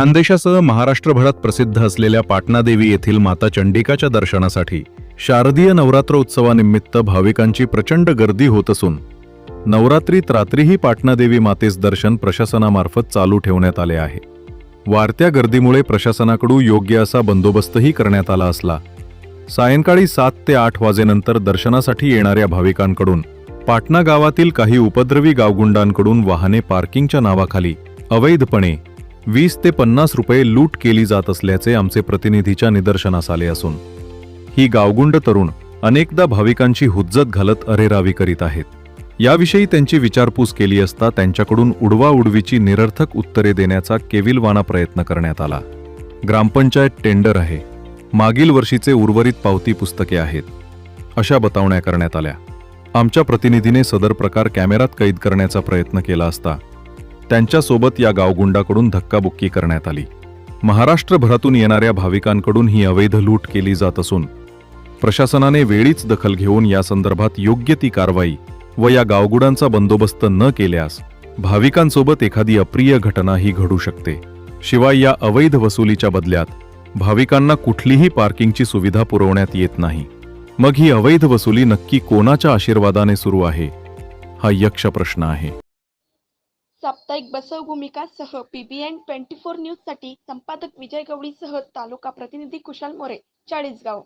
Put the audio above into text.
खानदेशासह महाराष्ट्रभरात प्रसिद्ध असलेल्या पाटणादेवी येथील माता चंडिकाच्या दर्शनासाठी शारदीय नवरात्र उत्सवानिमित्त भाविकांची प्रचंड गर्दी होत असून नवरात्रीत रात्रीही पाटणादेवी मातेस दर्शन प्रशासनामार्फत चालू ठेवण्यात आले आहे। वाढत्या गर्दीमुळे प्रशासनाकडून योग्य असा बंदोबस्तही करण्यात आला असला सायंकाळी 7 ते 8 वाजेनंतर दर्शनासाठी येणाऱ्या भाविकांकडून पाटणा गावातील काही उपद्रवी गावगुंडांकडून वाहने पार्किंगच्या नावाखाली अवैधपणे 20 ते 50 रुपये लूट केली जात असल्याचे आमचे प्रतिनिधीच्या निदर्शनास आले असून ही गावगुंड तरुण अनेकदा भाविकांची हुज्जत घालत अरेरावी करीत आहेत। याविषयी त्यांची विचारपूस केली असता त्यांच्याकडून उडवाउडवीची निरर्थक उत्तरे देण्याचा केविलवाणा प्रयत्न करण्यात आला। ग्रामपंचायत टेंडर आहे, मागील वर्षीचे उर्वरित पावती पुस्तके आहेत, अशा बतावण्या करण्यात आल्या। आमच्या प्रतिनिधीने सदर प्रकार कॅमेऱ्यात कैद करण्याचा प्रयत्न केला असता त्यांच्यासोबत या गावगुंडाकडून धक्काबुक्की करण्यात आली। महाराष्ट्रभरातून येणाऱ्या भाविकांकडून ही अवैध लूट केली जात असून प्रशासनाने वेळीच दखल घेऊन या संदर्भात योग्य ती कारवाई व या गावगुडांचा बंदोबस्त न केल्यास भाविकांसोबत एखादी अप्रिय घटना ही घडू शकते। शिवाय या अवैध वसुलीच्या बदल्यात भाविकांना कुठलीही पार्किंगची सुविधा पुरवण्यात येत नाही। मग ही अवैध वसुली नक्की कोणाच्या आशीर्वादाने सुरू आहे, हा यक्ष प्रश्न आहे। साप्ताहिक बसव भूमिका सह PBN 24 न्यूज साठी संपादक विजय गवळी सह तालुका प्रतिनिधी कुशाल मोरे, चाळीसगाव।